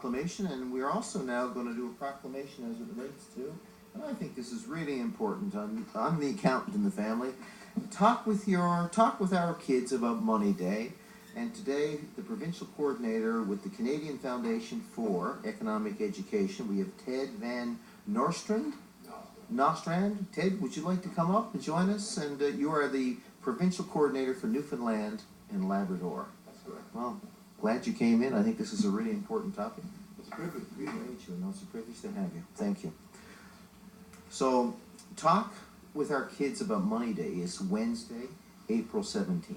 Proclamation, and we're also now going to do a proclamation as it relates to, and I think this is really important. I'm the accountant in the family. Talk with our kids about Money Day, and today the provincial coordinator with the Canadian Foundation for Economic Education, we have Ted Van Nostrand. Ted, would you like to come up and join us? And you are the provincial coordinator for Newfoundland and Labrador. That's correct. Well, glad you came in. I think this is a really important topic. It's a privilege to be here. Great, and it's a privilege to have you. Thank you. So, Talk with Our Kids About Money Day is Wednesday, April 17th.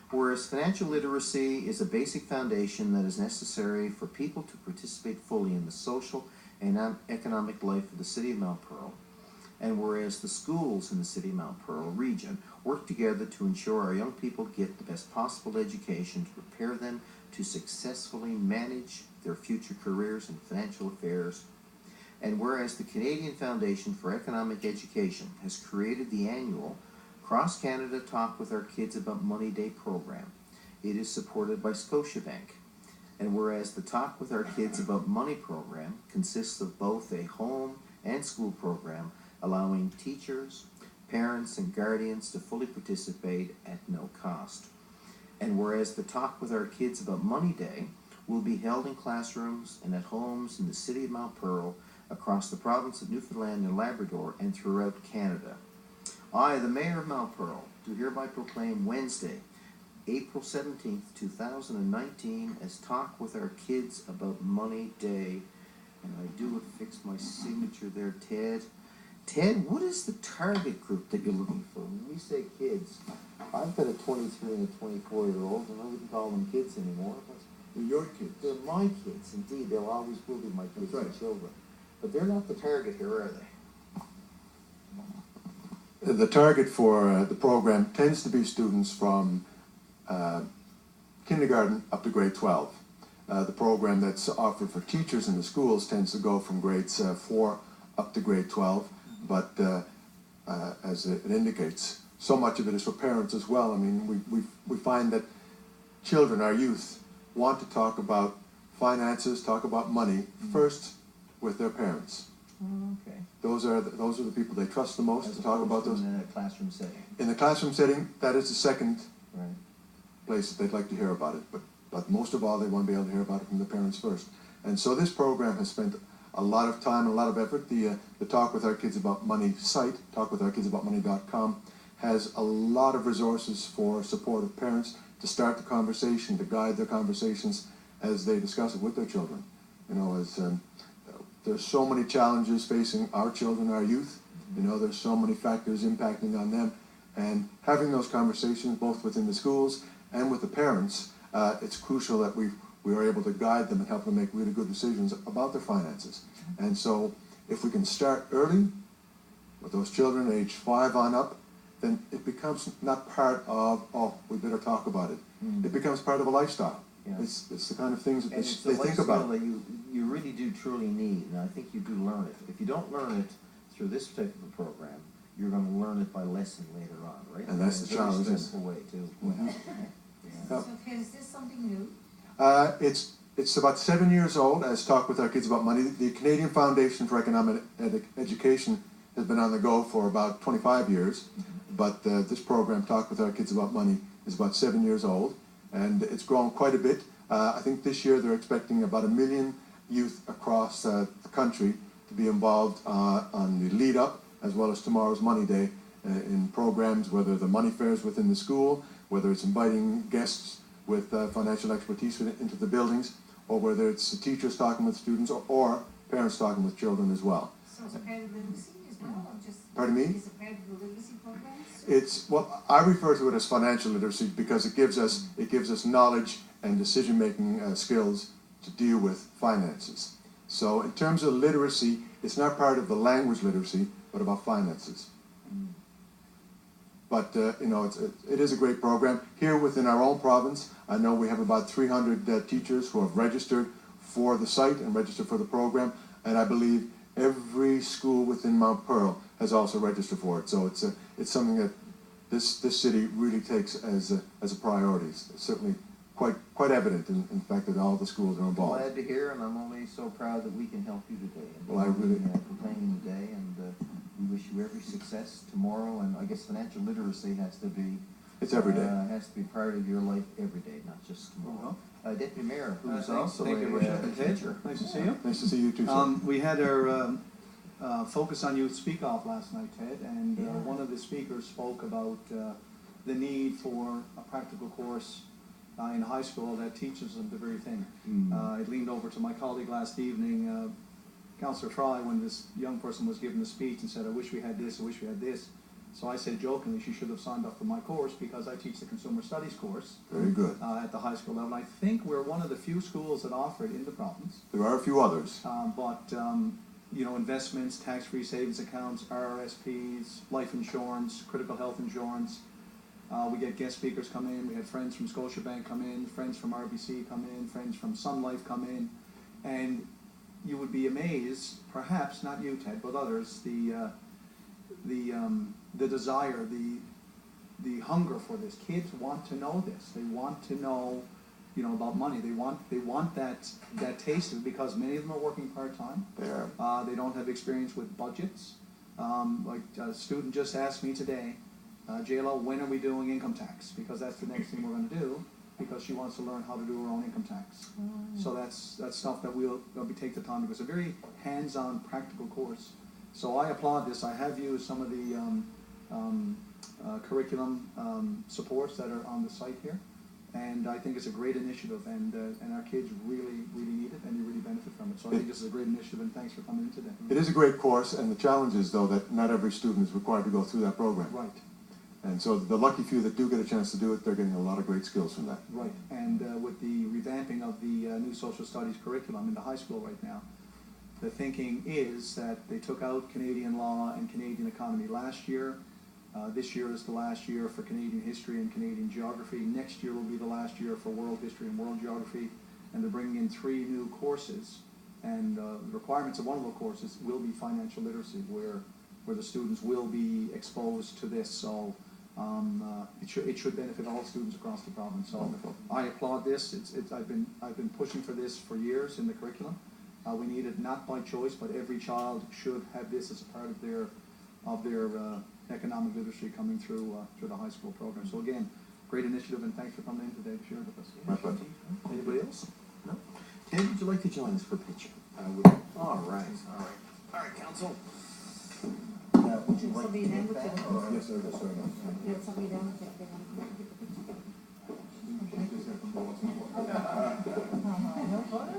Whereas financial literacy is a basic foundation that is necessary for people to participate fully in the social and economic life of the City of Mount Pearl, and whereas the schools in the City of Mount Pearl region work together to ensure our young people get the best possible education to prepare them to successfully manage their future careers and financial affairs, and whereas the Canadian Foundation for Economic Education has created the annual Cross-Canada Talk with Our Kids About Money Day program. It is supported by Scotiabank. And whereas the Talk with Our Kids About Money program consists of both a home and school program allowing teachers, parents, and guardians to fully participate at no cost. And whereas the Talk with Our Kids About Money Day will be held in classrooms and at homes in the City of Mount Pearl, across the province of Newfoundland and Labrador, and throughout Canada. I, the Mayor of Mount Pearl, do hereby proclaim Wednesday, April 17th, 2019, as Talk with Our Kids About Money Day. And I do affix my signature there, Ted. Ted, what is the target group that you're looking for? When we say kids, I've got a 23 and a 24-year-old, and I wouldn't call them kids anymore. They're your kids. They're my kids, indeed. They'll always will be my kids and children. But they're not the target here, are they? The target for the program tends to be students from kindergarten up to grade 12. The program that's offered for teachers in the schools tends to go from grades 4 up to grade 12, but as it indicates, so much of it is for parents as well. I mean, we find that children, our youth, want to talk about finances, talk about money first with their parents. Oh, okay. Those are the people they trust the most As to talk about those. In a classroom setting. In the classroom setting, that is the second Right. place that they'd like to hear about it, but most of all, they want to be able to hear about it from the parents first. And so this program has spent a lot of time and a lot of effort. The Talk with Our Kids About Money site, talkwithourkidsaboutmoney.com, has a lot of resources for supportive parents to start the conversation, to guide their conversations as they discuss it with their children. You know, as there's so many challenges facing our children, our youth. You know, there's so many factors impacting on them. And having those conversations, both within the schools and with the parents, it's crucial that we are able to guide them and help them make really good decisions about their finances. And so if we can start early with those children age 5 on up, then it becomes not part of, oh, we better talk about it. It becomes part of a lifestyle. Yeah. It's the kind of things that they think about. That you really do truly need, and I think you do learn it. If you don't learn it through this type of a program, you're going to learn it by lesson later on, right? And that's the challenge. It's a stressful way too. So is this something new? It's about 7 years old, as Talk with Our Kids About Money. The Canadian Foundation for Economic Education has been on the go for about 25 years, but this program, Talk with Our Kids About Money, is about 7 years old, and it's grown quite a bit. I think this year they're expecting about 1 million youth across the country to be involved on the lead-up, as well as tomorrow's Money Day, in programs, whether the money fairs within the school, whether it's inviting guests with financial expertise into the buildings, or whether it's the teachers talking with students, or parents talking with children as well. So it's a part of literacy as well, or just... Pardon me? Is it part of the literacy programs? It's, well, I refer to it as financial literacy because it gives us knowledge and decision-making skills to deal with finances. So in terms of literacy, it's not part of the language literacy, but about finances. But you know, it is a great program. Here within our own province, I know we have about 300 teachers who have registered for the site and registered for the program, and I believe every school within Mount Pearl has also registered for it. So it's something that this city really takes as a priority. It's certainly quite evident in the fact that all the schools are involved. Glad to hear, and I'm only so proud that we can help you today. And Well, I really- proclaiming today, and we wish you every success tomorrow. And I guess financial literacy has to be It's every day. has to be part of your life every day, not just tomorrow. Deputy Mayor, who's Thanks. also Thank you, a Worship, and Ted. teacher. Nice to see you. Nice to see you too, sir. We had our Focus on Youth Speak Off last night, Ted, and Yeah. one of the speakers spoke about the need for a practical course in high school that teaches them the very thing. I leaned over to my colleague last evening, Councillor Fry, when this young person was giving the speech and said, I wish we had this, I wish we had this. So I said jokingly, she should have signed up for my course because I teach the Consumer Studies course Very good. at the high school level. I think we're one of the few schools that offer it in the province. There are a few others. But investments, tax-free savings accounts, RRSPs, life insurance, critical health insurance. We get guest speakers come in. We had friends from Scotiabank come in, friends from RBC come in, friends from Sun Life come in, and you would be amazed, perhaps not you, Ted, but others, the desire, the hunger for this. Kids want to know this. They want to know, about money. They want that taste of it because many of them are working part-time. There. They don't have experience with budgets. Like a student just asked me today, JLo, when are we doing income tax? Because that's the next thing we're going to do, because she wants to learn how to do her own income tax. So that's stuff that we'll take the time, because it's a very hands-on, practical course. So I applaud this. I have used some of the curriculum supports that are on the site here, and I think it's a great initiative, and our kids really, really need it, and they really benefit from it. So I think this is a great initiative, and thanks for coming in today. It is a great course, and the challenge is, though, that not every student is required to go through that program. Right. And so the lucky few that do get a chance to do it, they're getting a lot of great skills from that. Right, and with the revamping of the new social studies curriculum in the high school right now, the thinking is that they took out Canadian law and Canadian economy last year. This year is the last year for Canadian history and Canadian geography. Next year will be the last year for world history and world geography. And they're bringing in 3 new courses. And the requirements of one of those courses will be financial literacy, where the students will be exposed to this. So it should benefit all students across the province. So Wonderful. I applaud this. I've been pushing for this for years in the curriculum. We need it not by choice, but every child should have this as a part of their economic literacy coming through the high school program. So again, great initiative, and thanks for coming in today to share it with us. My pleasure. Anybody else? No? Ted, would you like to join us for a picture? I would. All right, Council. Would you like to Somebody down take with that, you. or- Yes, sir, that's right. You have somebody down with that, they want to come up and get the picture. No photo?